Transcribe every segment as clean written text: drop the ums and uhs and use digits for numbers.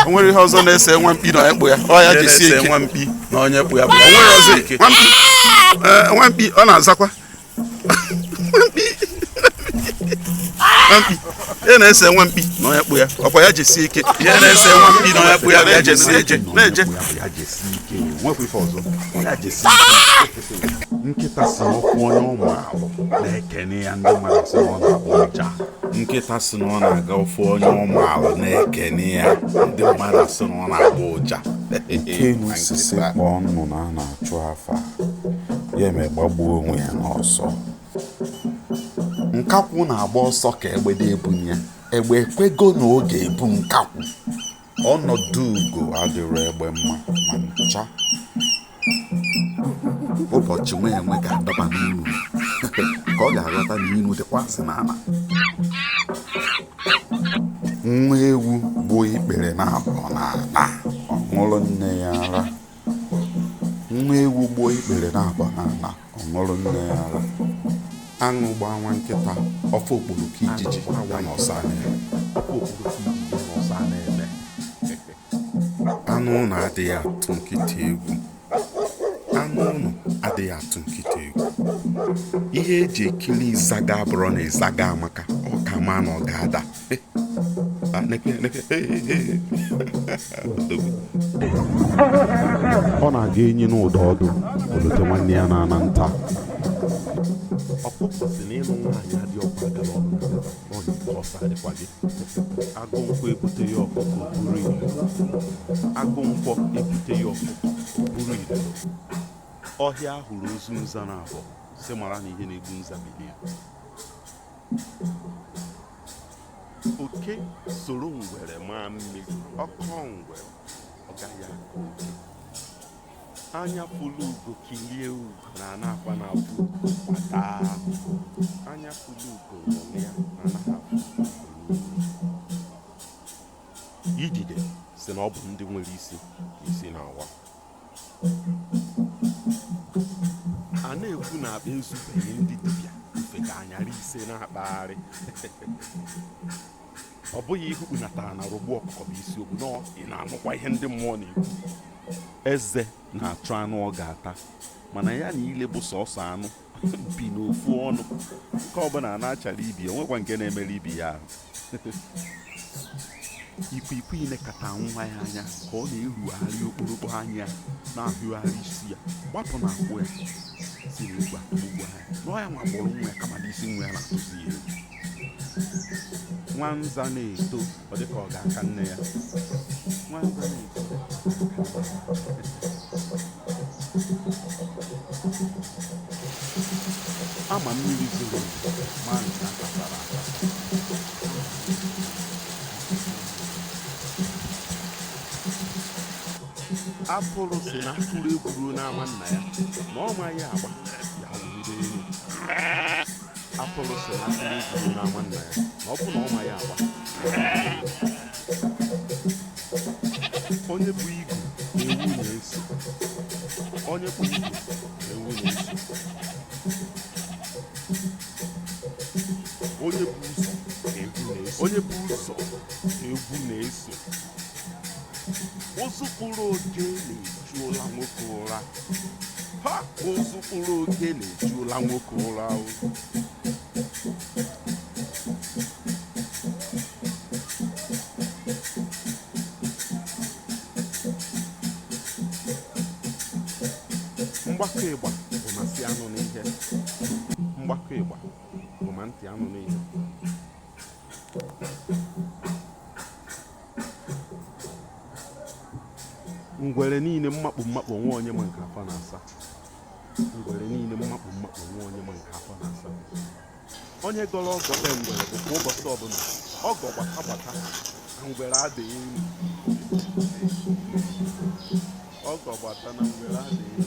O nwere ihe ọzọ na-ese nwa mkpi na onye kpụ ya. Ọ ya jisie ike. Nwa mkpi na onye kpụ ya. O nwere ọzọ ike. Nwa mkpi ọ na-azakwa. Nwamkpi ihe na-ese nwa mkpi na onye kpụ ya. Ọkwa ya jisie ike. Ihe na-ese nwa mkpi na onye kpụ ya ya jisie ike. Na-eje. Nkịta si n'ụkwụ onye ụmụ ahụ na-ekene ya ndị mmadụ sị na ọ na-abụ ụja. Nkịta si na ọ na-aga ofu onye ụmụ ahụ na-ekene ya ndị mmadụ sị na ọ na-abụ ụja. Ike n'osisi kpọọ nnụnụ a na-achụ afa ya eme gbagbuo onwe ya n'ọsọ. Nkakwụ na-agba ọsọ ka egbe na-ebunye ya. Egbe ekwego na oge ebu nkakwụ. Ọnọdụ ugo adịrị egbe mma ma ncha. Ụbọchị nwa enwe ga-adọba n'inu ka ọ ga-aghọta na inu dịkwazị n'ala. Nwa ewu bụ ikpere na-abụ n'ala ọ ṅụrụ nne ya ara. Nwa ewu gbuo ikpere na-abụ n'ala ọ ṅụrụ nne ya ara. Aṅụ gbaa nwa nkịta ọfọ okporoko ijiji ya na ọsa na-eme. Anụ ụlọ adịghị atụ nkịta egwu. Anụ ụlọ adịghị atụ nkịta egwu. Ihe eji ekiri ịzaga abụrụ na ịzaga amaka ọ ka ma na ọ ga-ada. Ọ na-aga enyi n'ụda ọdụ olote nwanne ya na-ana nta. Ọkụkọ si na ịlụ nwaanyị adị ọkwa gara ọsọ adịkwa gị. Agụ nkwọ ebute ya ọkụkọ buru ibu. Agụ nkwọ ebute ya ọkụkọ buru ibu. Ọhịa hụrụ ozu nza na abụọ si mara na ihe na-egbu nza bilie. Oke soro ngwere maa mmiri. Ọkọ ngwere ọ gaghị akọ oke. Anya fụlụ ugo kilie ugo na ana-akwa na-afụ ugo kwata. Anya fụlụ ugo n'onwe ya na anaghị afụ ugo. Idide si na ọ bụ ndị nwere isi na-awa. A na-ekwu na akpa ezubeghị ndị dibịa ife ka anyara ise na-akpagharị. Ọ bụghị ihe ukpunatara na rogbu ọkụkọ bụ isiokwu na ị na-anụkwa ihe ndị mmụọ na-ekwu. Eze na-achụ anụ ọ ga-ata mana ya na ile bụ sọsọ anụ bi n'ofu ọnụ nke ọbụla na-achara ibi onwekwa nke na-emere ibi ya ahụ. Ikwikwii nekata nwa ya anya ka ọ na-erugharị okporoko anya na-ahụgharị isi ya gbapụ na akwụ ya siri ugbu a nọ ya nwa kpọrọ nwa ya kama n'isi nwa ya na-atụzi ya egwu. Nwanza na-eto ọ dịka ọ ga-aka nne ya. Nwanza na-eto ama mmiri zoro ma nke akasara aka. Atụrụ si na atụrụ ekwuru n'ama nna ya na ọ maghị agba ya wụrụ elu. Atụrụ si na atụrụ ekwuru n'ama nna ya na ọ bụ na ọ maghị agba. Onye bụ igu ewu na-eso. Onye bụ igu ewu na-eso. Onye bụ ụzọ ewu na-eso. Onye bụ ụzọ ewu na-eso. Ozu kpụrụ oke na-ejuola nwoke ụra. Ha! Ozu kpụrụ oke na-ejuola nwoke ụra. Mgbakọ ịgba bụ ma ntị anụ n'ihe. Mgbakọ ịgba bụ ma ntị anụ n'ihe. Ngwere niile mmakpu nwa onye ma nke afọ na-asa. Ngwere niile mmakpu nwa onye ma nke afọ na-asa. Onye gọrọ ọgọbe ngwere bụ kwa ụbọchị ọbụla ọgọ gbata na ngwere adịghị elu. Ọgọ gbata na ngwere adịghị elu.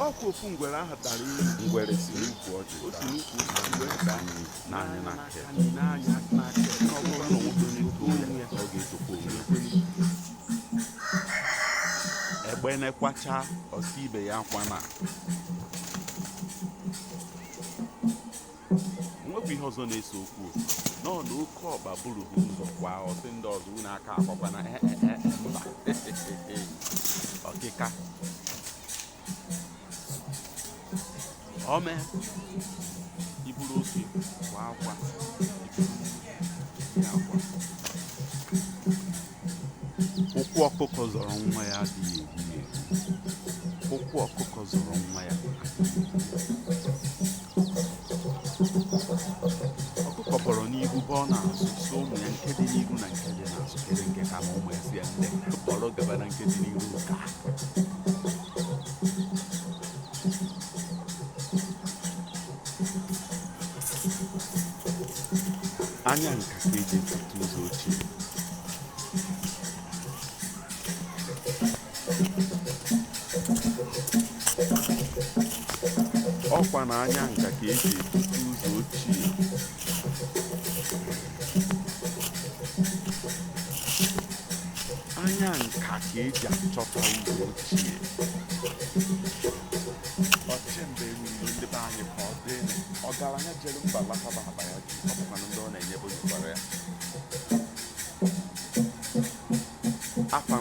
Ọkwa ofu ngwere ahụ tara elu. Ngwere si n'ukwu ọjị. O si n'ukwu na ngwere daa n'anya n'aka. N'anya n'aka. Ọ bụrụ na nwoke n'ukwu ya ọ ga-etokwa onwe. Egbe na-ekwacha ọsọ ibe ya akwa na nwekwa ihe ọzọ na-eso okwu nọ na oke ọkpa buru ha ụzọ kwa ọsị ndị ọzọ unu aka akwakwa na mba ọkịka ome iburu oke kwa akwa akwa ụkwụ ọkụkọ zọrọ nwa ya adịghị egbu ụkwụ ọkụkọ zọrọ nwa ya ọkụkọ bọrọ n'ihu bụ ọ na-azụ so ụmụ ya nke dị n'ihu na nke dị n'azụ kere nke ka ma ụmụ ya si ya nne bọrọ gaba na nke dị n'ihu ka anya nka ka eji etute ụzọ ochie ọkwa na anya nka ka eji etute ụzọ ochie anya nka ka eji achọta ụzọ ochie ọchịmbe niile ndị be anyị ka ọ dị ọgaranya jere mba lataba akpa ya ji ọ bụkwana ndị ọ na-enyebe jikwara ya afa